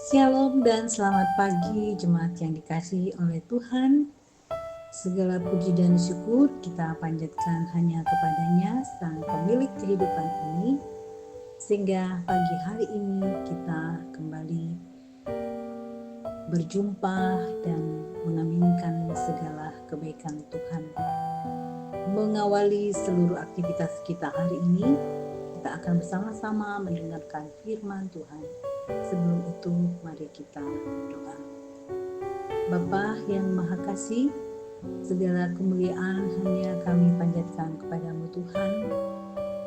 Shalom dan selamat pagi jemaat yang dikasihi oleh Tuhan. Segala puji dan syukur kita panjatkan hanya kepadanya, Sang Pemilik kehidupan ini, sehingga pagi hari ini kita kembali berjumpa dan mengaminkan segala kebaikan Tuhan. Mengawali seluruh aktivitas kita hari ini, kita akan bersama-sama mendengarkan firman Tuhan. Sebelum itu, mari kita berdoa. Bapa yang Maha Kasih, segala kemuliaan hanya kami panjatkan kepadamu Tuhan.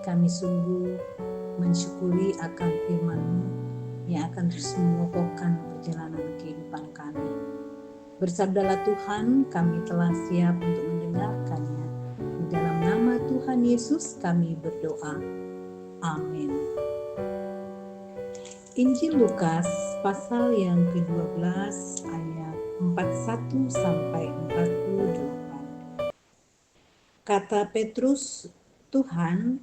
Kami sungguh mensyukuri akan firman-Mu yang akan terus mengokohkan perjalanan kehidupan kami. Bersabdalah Tuhan, kami telah siap untuk mendengarkannya. Di dalam nama Tuhan Yesus kami berdoa. Amin. Injil Lukas pasal yang ke-12 ayat 41 sampai 48. Kata Petrus, "Tuhan,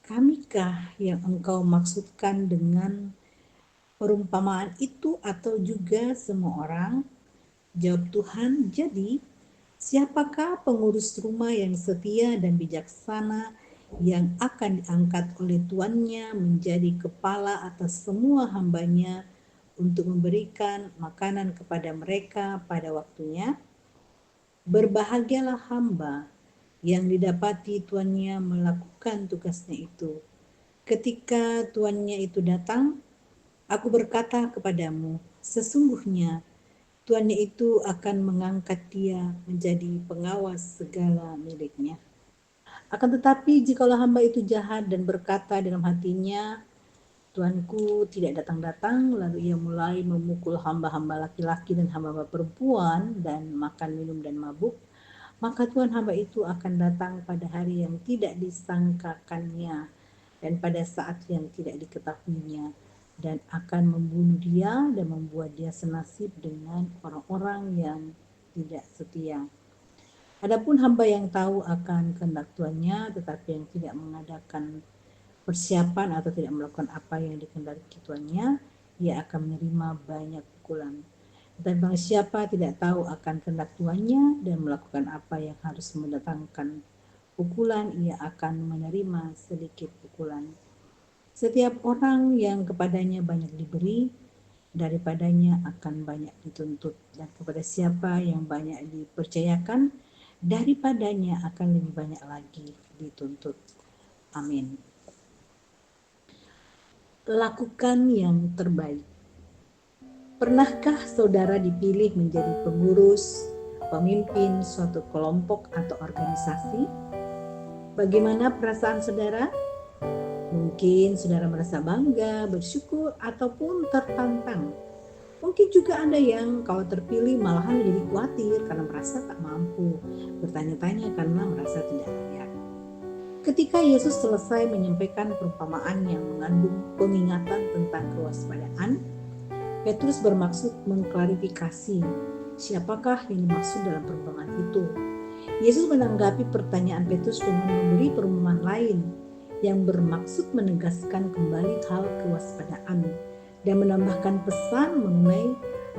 kamikah yang Engkau maksudkan dengan perumpamaan itu atau juga semua orang?" Jawab Tuhan, "Jadi, siapakah pengurus rumah yang setia dan bijaksana yang akan diangkat oleh tuannya menjadi kepala atas semua hambanya untuk memberikan makanan kepada mereka pada waktunya? Berbahagialah hamba yang didapati tuannya melakukan tugasnya itu. Ketika tuannya itu datang, aku berkata kepadamu, sesungguhnya tuannya itu akan mengangkat dia menjadi pengawas segala miliknya. Akan tetapi jikalau hamba itu jahat dan berkata dalam hatinya, Tuanku tidak datang-datang, lalu ia mulai memukul hamba-hamba laki-laki dan hamba-hamba perempuan dan makan minum dan mabuk, maka Tuhan hamba itu akan datang pada hari yang tidak disangkakannya dan pada saat yang tidak diketahuinya, dan akan membunuh dia dan membuat dia senasib dengan orang-orang yang tidak setia. Adapun hamba yang tahu akan kehendak tuannya tetapi yang tidak mengadakan persiapan atau tidak melakukan apa yang dikehendaki tuannya, ia akan menerima banyak pukulan. Tetapi barang siapa tidak tahu akan kehendak tuannya dan melakukan apa yang harus mendatangkan pukulan, ia akan menerima sedikit pukulan. Setiap orang yang kepadanya banyak diberi, daripadanya akan banyak dituntut, dan kepada siapa yang banyak dipercayakan, daripadanya akan lebih banyak lagi dituntut. Amin. Lakukan yang terbaik. Pernahkah saudara dipilih menjadi pengurus, pemimpin suatu kelompok atau organisasi? Bagaimana perasaan saudara? Mungkin saudara merasa bangga, bersyukur, ataupun tertantang. Mungkin juga ada yang kalau terpilih malahan menjadi khawatir karena merasa tak mampu, bertanya-tanya karena merasa tidak layak. Ketika Yesus selesai menyampaikan perumpamaan yang mengandung pengingatan tentang kewaspadaan, Petrus bermaksud mengklarifikasi siapakah yang dimaksud dalam perumpamaan itu. Yesus menanggapi pertanyaan Petrus dengan memberi perumpamaan lain yang bermaksud menegaskan kembali hal kewaspadaan dan menambahkan pesan mengenai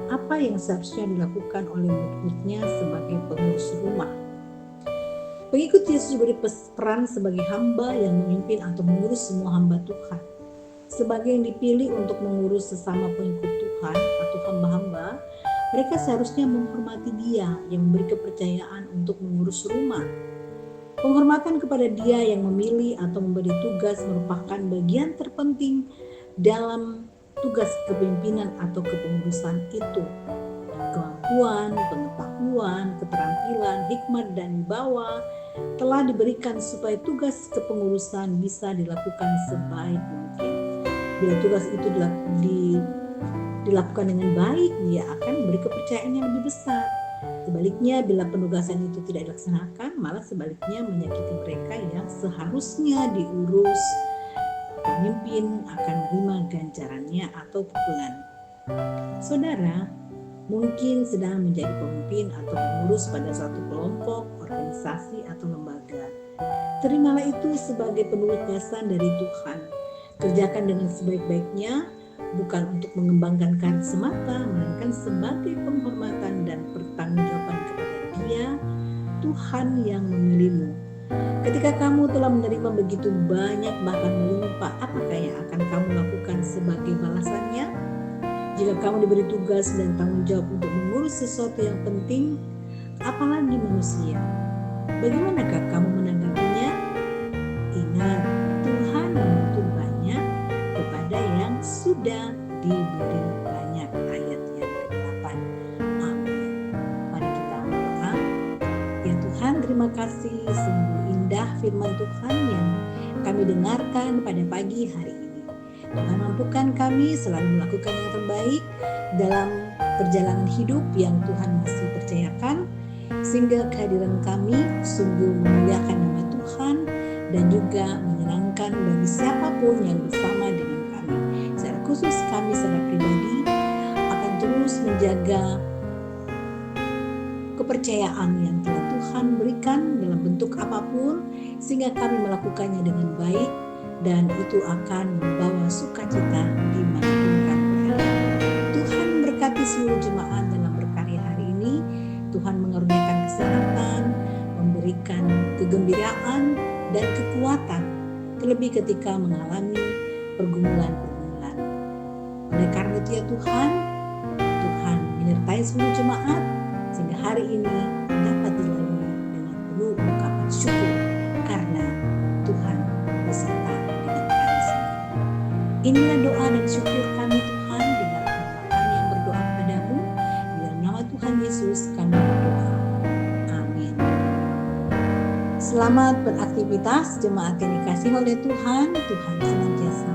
apa yang seharusnya dilakukan oleh murid-muridnya sebagai pengurus rumah. Pengikut Yesus diberi peran sebagai hamba yang memimpin atau mengurus semua hamba Tuhan. Sebagai yang dipilih untuk mengurus sesama pengikut Tuhan atau hamba-hamba, mereka seharusnya menghormati Dia yang memberi kepercayaan untuk mengurus rumah. Penghormatan kepada Dia yang memilih atau memberi tugas merupakan bagian terpenting dalam tugas kepemimpinan atau kepengurusan itu. Kemampuan, pengetahuan, keterampilan, hikmat, dan wibawa telah diberikan supaya tugas kepengurusan bisa dilakukan sebaik mungkin. Bila tugas itu dilakukan dengan baik, Dia akan memberi kepercayaan yang lebih besar. Sebaliknya, bila penugasan itu tidak dilaksanakan, malah sebaliknya menyakiti mereka yang seharusnya diurus. Pemimpin akan menerima ganjarannya atau pukulan. Saudara, mungkin sedang menjadi pemimpin atau pengurus pada suatu kelompok, organisasi, atau lembaga. Terimalah itu sebagai penugasan dari Tuhan. Kerjakan dengan sebaik-baiknya, bukan untuk mengembangkan karir semata, melainkan sebagai penghormatan dan pertanggungjawaban kepada Dia, Tuhan yang memilihmu. Ketika kamu telah menerima begitu banyak bahkan melimpah, apakah yang akan kamu lakukan sebagai balasannya? Jika kamu diberi tugas dan tanggung jawab untuk mengurus sesuatu yang penting, apalagi manusia, bagaimanakah kamu menanggapinya? Ingat, Tuhan menuntut banyak kepada yang sudah diberi banyak. Ayat yang ke-8. Amin. Mari kita berdoa. Ya Tuhan, terima kasih, sungguh indah firman Tuhan yang kami dengarkan pada pagi hari ini. Tuhan, mampukan kami selalu melakukan yang terbaik dalam perjalanan hidup yang Tuhan masih percayakan, sehingga kehadiran kami sungguh memuliakan nama Tuhan dan juga menyenangkan bagi siapapun yang bersama dengan kami. Secara khusus kami secara pribadi akan terus menjaga kepercayaan yang telah Tuhan berikan dalam bentuk apapun, sehingga kami melakukannya dengan baik, dan itu akan membawa sukacita dimanapun kami berada. Tuhan berkati seluruh jemaat dalam berkarya hari ini. Tuhan mengaruniakan kesehatan, memberikan kegembiraan dan kekuatan, terlebih ketika mengalami pergumulan-pergumulan. Oleh karena itu ya Tuhan menyertai seluruh jemaat sehingga hari ini dapat dilalui dengan penuh ungkapan syukur karena Tuhan beserta dengan kami semua. Inilah doa dan syukur kami Tuhan, dengarkan kami yang berdoa kepadamu. Di dalam nama Tuhan Yesus kami berdoa. Amin. Selamat beraktivitas jemaat yang dikasihi oleh Tuhan. Tuhan senantiasa